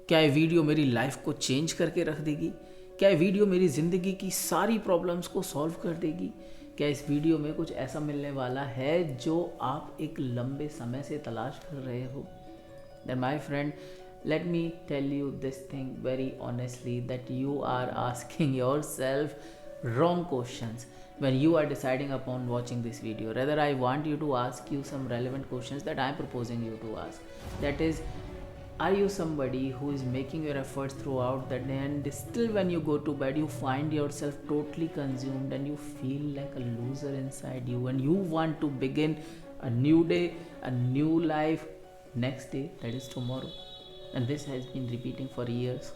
क्या ये वीडियो मेरी लाइफ को चेंज करके रख देगी? क्या ये वीडियो मेरी ज़िंदगी की सारी प्रॉब्लम्स को सॉल्व कर देगी? क्या इस वीडियो में कुछ ऐसा मिलने वाला है जो आप एक लंबे समय से तलाश कर रहे हो? Then my friend, let me tell you this thing very honestly, that you are asking yourself wrong questions when you are deciding upon watching this video. Rather, I want you to ask you some relevant questions that I am proposing you to ask. That is, are you somebody who is making your efforts throughout the day, and still when you go to bed you find yourself totally consumed and you feel like a loser inside you, and you want to begin a new day, a new life next day, that is tomorrow, and this has been repeating for years?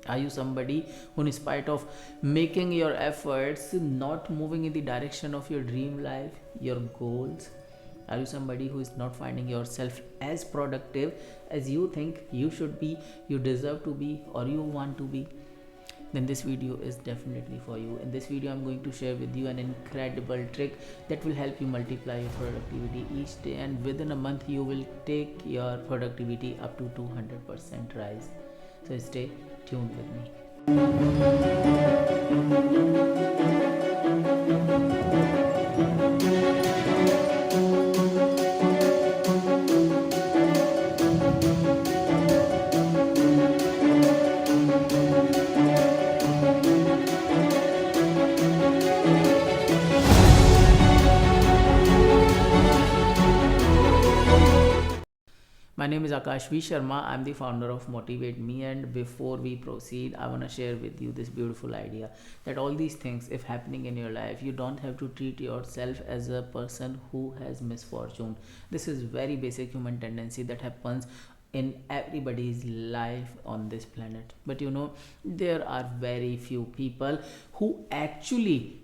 Are you somebody who, in spite of making your efforts, not moving in the direction of your dream life, your goals? Are you somebody who is not finding yourself as productive as you think you should be, you deserve to be, or you want to be? Then this video is definitely for you. In this video, I'm going to share with you an incredible trick that will help you multiply your productivity each day, and within a month, you will take your productivity up to 200% rise. So stay tuned with me. My name is Akash V. Sharma. I'm the founder of Motivate Me, and before we proceed, I want to share with you this beautiful idea that all these things, if happening in your life, you don't have to treat yourself as a person who has misfortune. This is very basic human tendency that happens in everybody's life on this planet. But there are very few people who actually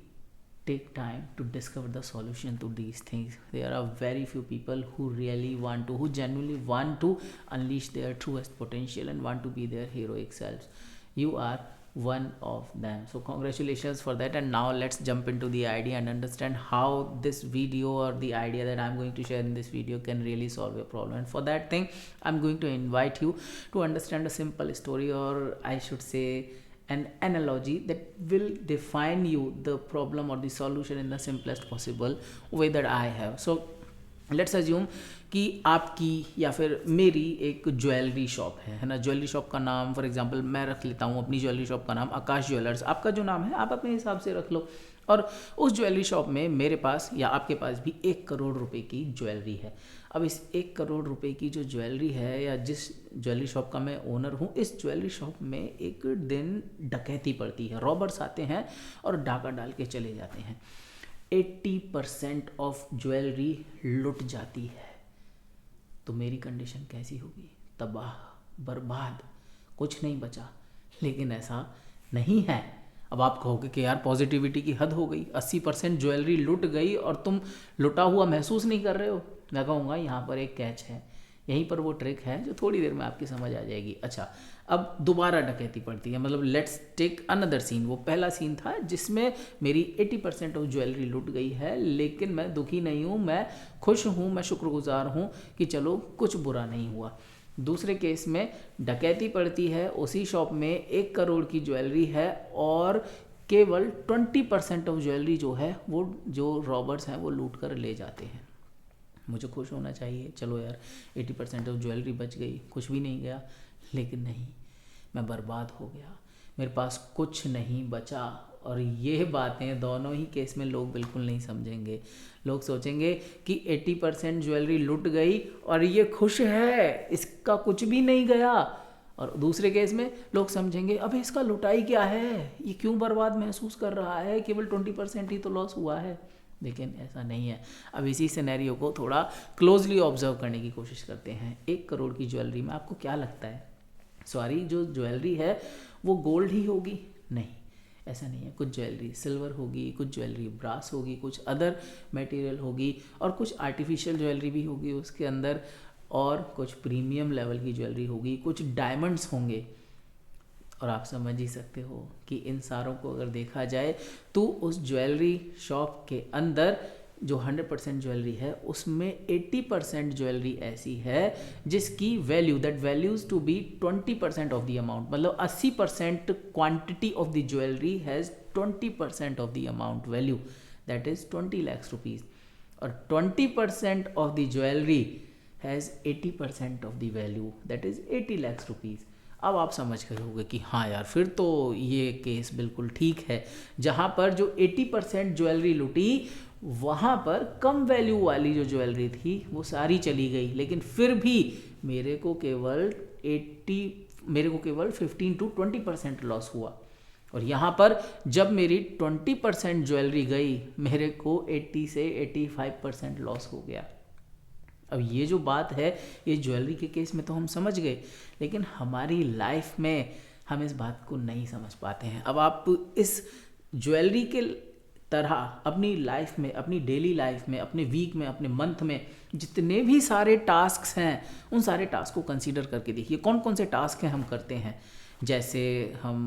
take time to discover the solution to these things. There are very few people who really want to, who genuinely want to unleash their truest potential and want to be their heroic selves. You are one of them. So congratulations for that. And now let's jump into the idea and understand how this video, or the idea that I'm going to share in this video, can really solve your problem. And for that thing, I'm going to invite you to understand a simple story, or I should say an analogy, that will define you the problem or the solution in the simplest possible way that I have. So let's assume कि आपकी या फिर मेरी एक jewellery shop है ना. Jewellery shop का नाम, फॉर एग्जांपल मैं रख लेता हूँ अपनी ज्वेलरी शॉप का नाम आकाश ज्वेलर्स. आपका जो नाम है आप अपने हिसाब से रख लो. और उस ज्वेलरी शॉप में मेरे पास या आपके पास भी 1 करोड़ रुपए की ज्वेलरी है. अब इस 1 करोड़ रुपए की जो ज्वेलरी है, या जिस ज्वेलरी शॉप का मैं ओनर हूँ, इस ज्वेलरी शॉप में एक दिन डकैती पड़ती है. रॉबर्स आते हैं और डाका डाल के चले जाते हैं. 80% ऑफ ज्वेलरी लुट जाती है. तो मेरी कंडीशन कैसी होगी? तबाह, बर्बाद, कुछ नहीं बचा. लेकिन ऐसा नहीं है. अब आप कहोगे कि यार पॉजिटिविटी की हद हो गई, 80% ज्वेलरी लुट गई और तुम लुटा हुआ महसूस नहीं कर रहे हो. मैं कहूँगा यहाँ पर एक कैच है. यहीं पर वो ट्रिक है जो थोड़ी देर में आपकी समझ आ जाएगी. अच्छा, अब दोबारा डकैती पड़ती है. मतलब लेट्स टेक अनदर सीन. वो पहला सीन था जिसमें मेरी 80% ऑफ ज्वेलरी लुट गई है, लेकिन मैं दुखी नहीं हूँ, मैं खुश हूँ, मैं शुक्रगुजार हूँ कि चलो कुछ बुरा नहीं हुआ. दूसरे केस में डकैती पड़ती है, उसी शॉप में 1 करोड़ की ज्वेलरी है और केवल 20% ऑफ ज्वेलरी जो है वो जो रॉबर्स हैं वो लूट कर ले जाते हैं. मुझे खुश होना चाहिए, चलो यार 80% ऑफ ज्वेलरी बच गई, कुछ भी नहीं गया. लेकिन नहीं, मैं बर्बाद हो गया, मेरे पास कुछ नहीं बचा. और ये बातें दोनों ही केस में लोग बिल्कुल नहीं समझेंगे. लोग सोचेंगे कि 80% ज्वेलरी लुट गई और ये खुश है, इसका कुछ भी नहीं गया. और दूसरे केस में लोग समझेंगे अबे इसका लुटाई क्या है, ये क्यों बर्बाद महसूस कर रहा है, केवल 20% ही तो लॉस हुआ है. लेकिन ऐसा नहीं है. अब इसी सिनेरियो को थोड़ा क्लोजली ऑब्जर्व करने की कोशिश करते हैं. 1 करोड़ की ज्वेलरी में आपको क्या लगता है? सॉरी, जो ज्वेलरी है वो गोल्ड ही होगी? नहीं, ऐसा नहीं है. कुछ ज्वेलरी सिल्वर होगी, कुछ ज्वेलरी ब्रास होगी, कुछ अदर मटेरियल होगी, और कुछ आर्टिफिशियल ज्वेलरी भी होगी उसके अंदर, और कुछ प्रीमियम लेवल की ज्वेलरी होगी, कुछ डायमंड्स होंगे. और आप समझ ही सकते हो कि इन सारों को अगर देखा जाए तो उस ज्वेलरी शॉप के अंदर जो 100% ज्वेलरी है उसमें 80% ज्वेलरी ऐसी है जिसकी value that values to be 20% of the amount, मतलब 80% quantity of the jewellery has 20% of the amount value, that is 20 lakhs rupees, और 20% of the jewellery has 80% of the value, that is 80 lakhs rupees. अब आप समझ गए होंगे कि हाँ यार फिर तो ये केस बिल्कुल ठीक है, जहाँ पर जो 80% ज्वेलरी लुटी वहाँ पर कम वैल्यू वाली जो ज्वेलरी थी वो सारी चली गई, लेकिन फिर भी मेरे को केवल 15 to 20% लॉस हुआ। और यहाँ पर जब मेरी 20% ज्वेलरी गई मेरे को 80 से 85% लॉस हो गया। अब ये जो बात है ये ज्वेलरी के केस में तो हम समझ गए, लेकिन हमारी लाइफ में हम इस बात को नहीं समझ पाते हैं। अब आप इस ज्वेलरी के तरह अपनी लाइफ में, अपनी डेली लाइफ में, अपने वीक में, अपने मंथ में जितने भी सारे टास्क्स हैं उन सारे टास्क को कंसीडर करके देखिए कौन कौन से टास्क हैं हम करते हैं। जैसे हम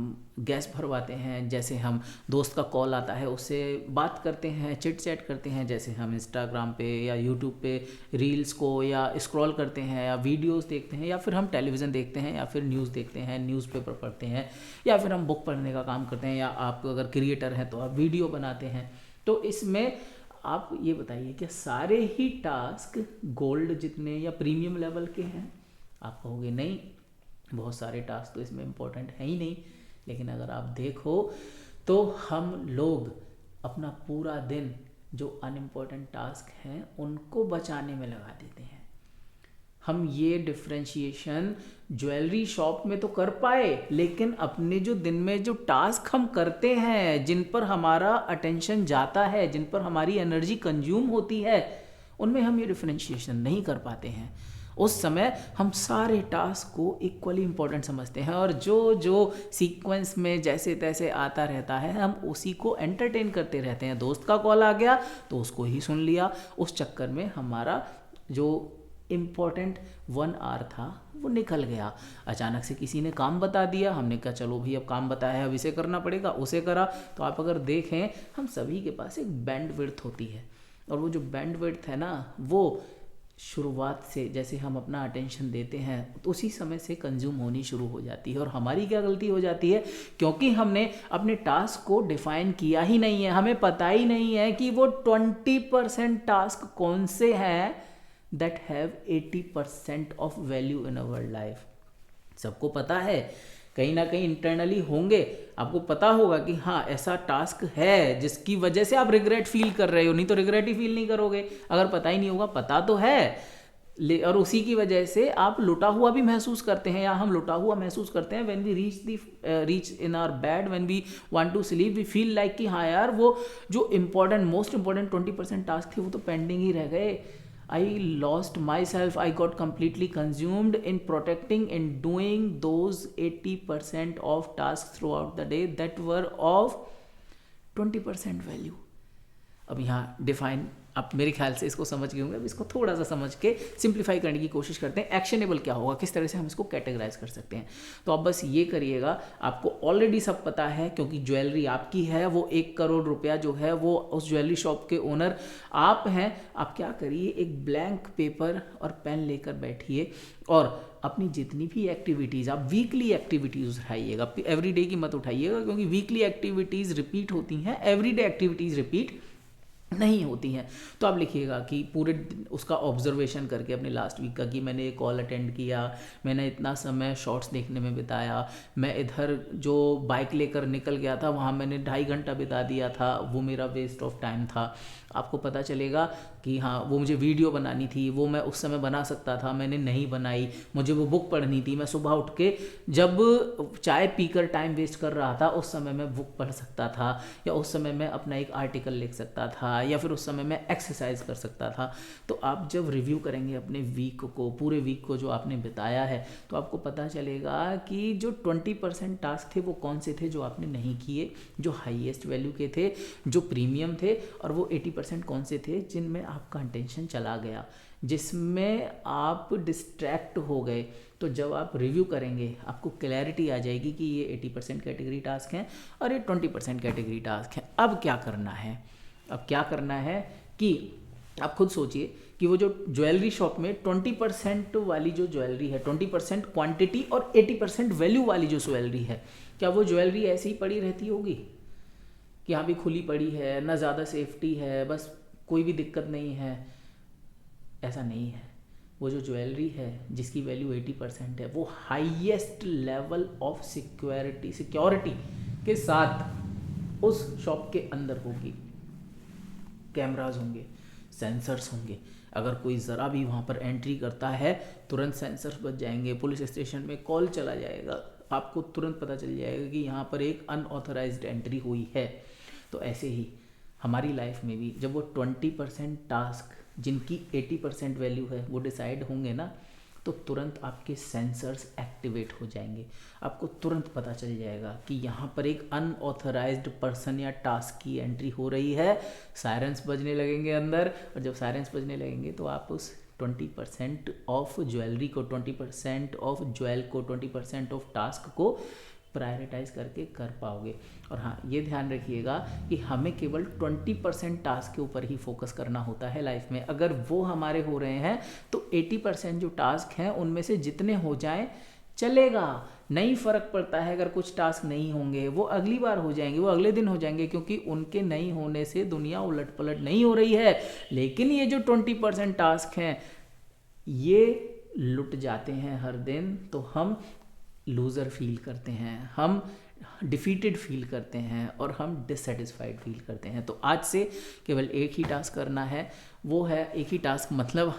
गैस भरवाते हैं, जैसे हम दोस्त का कॉल आता है उससे बात करते हैं, चिट चैट करते हैं, जैसे हम इंस्टाग्राम पे या यूट्यूब पे रील्स को या स्क्रॉल करते हैं या वीडियोस देखते हैं, या फिर हम टेलीविज़न देखते हैं, या फिर न्यूज़ देखते हैं, न्यूज़पेपर पढ़ते हैं, या फिर हम बुक पढ़ने का काम करते हैं, या आप अगर क्रिएटर हैं तो आप वीडियो बनाते हैं। तो इसमें आप ये बताइए कि सारे ही टास्क गोल्ड जितने या प्रीमियम लेवल के हैं? आप कहोगे नहीं, बहुत सारे टास्क तो इसमें इम्पोर्टेंट है ही नहीं। लेकिन अगर आप देखो तो हम लोग अपना पूरा दिन जो अनइम्पोर्टेंट टास्क हैं उनको बचाने में लगा देते हैं। हम ये डिफ्रेंशिएशन ज्वेलरी शॉप में तो कर पाए, लेकिन अपने जो दिन में जो टास्क हम करते हैं, जिन पर हमारा अटेंशन जाता है, जिन पर हमारी एनर्जी कंज्यूम होती है, उनमें हम ये डिफ्रेंशिएशन नहीं कर पाते हैं। उस समय हम सारे टास्क को इक्वली इम्पोर्टेंट समझते हैं, और जो जो सीक्वेंस में जैसे तैसे आता रहता है हम उसी को एंटरटेन करते रहते हैं। दोस्त का कॉल आ गया तो उसको ही सुन लिया, उस चक्कर में हमारा जो इम्पोर्टेंट 1 आवर था वो निकल गया। अचानक से किसी ने काम बता दिया, हमने कहा चलो भाई अब काम बताया है अब इसे करना पड़ेगा, उसे करा। तो आप अगर देखें हम सभी के पास एक बैंडविड्थ होती है, और वो जो बैंडविड्थ है ना वो शुरुआत से जैसे हम अपना अटेंशन देते हैं तो उसी समय से कंज्यूम होनी शुरू हो जाती है। और हमारी क्या गलती हो जाती है, क्योंकि हमने अपने टास्क को डिफाइन किया ही नहीं है, हमें पता ही नहीं है कि वो 20% टास्क कौन से हैं that have 80% of value in our life. सबको पता है, कहीं ना कहीं इंटरनली होंगे, आपको पता होगा कि हाँ ऐसा टास्क है जिसकी वजह से आप रिग्रेट फील कर रहे हो, नहीं तो रिग्रेट ही फील नहीं करोगे अगर पता ही नहीं होगा। पता तो है और उसी की वजह से आप लुटा हुआ भी महसूस करते हैं, या हम लुटा हुआ महसूस करते हैं when we reach in our bed, when we want to sleep, we feel like कि हाँ यार वो जो मोस्ट इंपॉर्टेंट 20% टास्क थे वो तो पेंडिंग ही रह गए। I lost myself, I got completely consumed in protecting and doing those 80% of tasks throughout the day that were of 20% value. अब यहाँ डिफाइन आप मेरे ख्याल से इसको समझ गए होंगे। अब इसको थोड़ा सा समझ के सिंप्लीफाई करने की कोशिश करते हैं। एक्शनेबल क्या होगा, किस तरह से हम इसको कैटेगराइज कर सकते हैं। तो आप बस ये करिएगा, आपको ऑलरेडी सब पता है क्योंकि ज्वेलरी आपकी है, वो 1 करोड़ रुपया जो है वो उस ज्वेलरी शॉप के ओनर आप हैं। आप क्या करिए, एक ब्लैंक पेपर और पेन लेकर बैठिए और अपनी जितनी भी एक्टिविटीज़, आप वीकली एक्टिविटीज़ उठाइएगा, एवरीडे की मत उठाइएगा, क्योंकि वीकली एक्टिविटीज़ रिपीट होती हैं, एवरीडे एक्टिविटीज़ रिपीट नहीं होती हैं। तो आप लिखिएगा कि पूरे उसका ऑब्जर्वेशन करके अपने लास्ट वीक का, कि मैंने ये कॉल अटेंड किया, मैंने इतना समय शॉर्ट्स देखने में बिताया, मैं इधर जो बाइक लेकर निकल गया था वहाँ मैंने 2.5 घंटा बिता दिया था, वो मेरा वेस्ट ऑफ टाइम था। आपको पता चलेगा कि हाँ वो मुझे वीडियो बनानी थी, वो मैं उस समय बना सकता था, मैंने नहीं बनाई। मुझे वो बुक पढ़नी थी, मैं सुबह उठ के जब चाय पीकर टाइम वेस्ट कर रहा था उस समय मैं बुक पढ़ सकता था, या उस समय मैं अपना एक आर्टिकल लिख सकता था, या फिर उस समय मैं एक्सरसाइज कर सकता था। तो आप जब रिव्यू करेंगे अपने वीक को, पूरे वीक को जो आपने बिताया है, तो आपको पता चलेगा कि जो 20% टास्क थे वो कौन से थे जो आपने नहीं किए, जो हाईएस्ट वैल्यू के थे, जो प्रीमियम थे, और वो 80% कौन से थे जिनमें आपका अटेंशन चला गया, जिसमें आप डिस्ट्रैक्ट हो गए। तो जब आप रिव्यू करेंगे आपको क्लैरिटी आ जाएगी कि ये 80% कैटेगरी टास्क हैं और ये 20% कैटेगरी टास्क हैं। अब क्या करना है, अब क्या करना है कि आप खुद सोचिए कि वो जो ज्वेलरी शॉप में 20% वाली जो ज्वेलरी है, 20% क्वांटिटी और 80% वैल्यू वाली जो ज्वेलरी है, क्या वो ज्वेलरी ऐसे ही पड़ी रहती होगी कि हाँ भी खुली पड़ी है, ना ज़्यादा सेफ्टी है, बस कोई भी दिक्कत नहीं है? ऐसा नहीं है। वो जो ज्वेलरी है जिसकी वैल्यू 80% है, वो हाईएस्ट लेवल ऑफ सिक्योरिटी के साथ उस शॉप के अंदर होगी। कैमराज होंगे, सेंसर्स होंगे, अगर कोई ज़रा भी वहाँ पर एंट्री करता है तुरंत सेंसर्स बज जाएंगे, पुलिस स्टेशन में कॉल चला जाएगा, आपको तुरंत पता चल जाएगा कि यहाँ पर एक अनऑथराइज्ड एंट्री हुई है। तो ऐसे ही हमारी लाइफ में भी जब वो 20% टास्क जिनकी 80% वैल्यू है वो डिसाइड होंगे ना, तो तुरंत आपके सेंसर्स एक्टिवेट हो जाएंगे। आपको तुरंत पता चल जाएगा कि यहाँ पर एक अनऑथराइज्ड पर्सन या टास्क की एंट्री हो रही है। सायरन्स बजने लगेंगे अंदर, और जब सायरन्स बजने लगेंगे तो आप उस 20% ऑफ ज्वेलरी को, 20% ऑफ ज्वेल को, 20% ऑफ टास्क को प्रायोरिटाइज करके कर पाओगे। और हाँ, ये ध्यान रखिएगा कि हमें केवल 20% टास्क के ऊपर ही फोकस करना होता है लाइफ में। अगर वो हमारे हो रहे हैं तो 80% जो टास्क हैं उनमें से जितने हो जाएं चलेगा, नहीं फ़र्क पड़ता है। अगर कुछ टास्क नहीं होंगे वो अगली बार हो जाएंगे, वो अगले दिन हो जाएंगे, क्योंकि उनके नहीं होने से दुनिया उलट पलट नहीं हो रही है। लेकिन ये जो 20% टास्क हैं ये लुट जाते हैं हर दिन, तो हम लूज़र फील करते हैं, हम डिफीटेड फील करते हैं और हम डिससेटिस्फाइड फील करते हैं। तो आज से केवल एक ही टास्क करना है, वो है एक ही टास्क, मतलब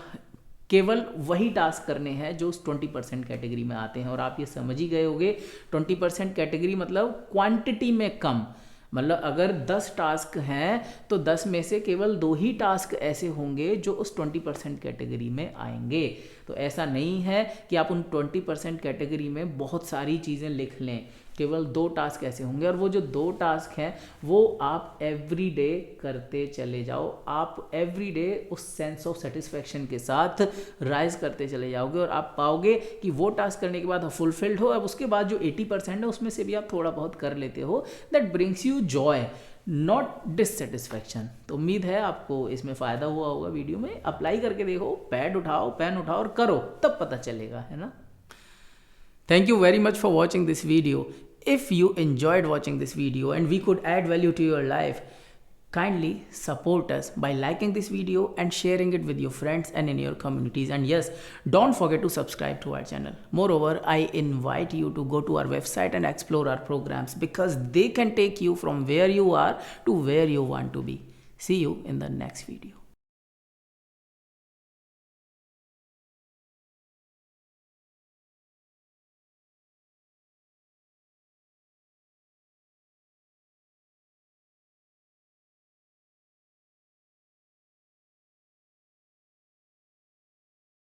केवल वही टास्क करने हैं जो उस 20% कैटेगरी में आते हैं। और आप ये समझ ही गए होंगे, 20% कैटेगरी मतलब क्वांटिटी में कम, मतलब अगर 10 टास्क हैं तो 10 में से केवल 2 ही टास्क ऐसे होंगे जो उस 20% कैटेगरी में आएंगे। तो ऐसा नहीं है कि आप उन 20% कैटेगरी में बहुत सारी चीज़ें लिख लें, केवल 2 टास्क ऐसे होंगे, और वो जो 2 टास्क हैं वो आप एवरी डे करते चले जाओ। आप एवरी डे उस सेंस ऑफ सेटिस्फैक्शन के साथ राइज करते चले जाओगे, और आप पाओगे कि वो टास्क करने के बाद फुलफिल्ड हो। अब उसके बाद जो 80% है उसमें से भी आप थोड़ा बहुत कर लेते हो, that brings you Joy, not dissatisfaction. तो उम्मीद है आपको इसमें फ़ायदा हुआ होगा। वीडियो में अप्लाई करके देखो, पैड उठाओ, पेन उठाओ और करो, तब पता चलेगा, है ना। Thank you very much for watching this video. If you enjoyed watching this video and we could add value to your life, kindly support us by liking this video and sharing it with your friends and in your communities. And yes, don't forget to subscribe to our channel. Moreover, I invite you to go to our website and explore our programs, because they can take you from where you are to where you want to be. See you in the next video.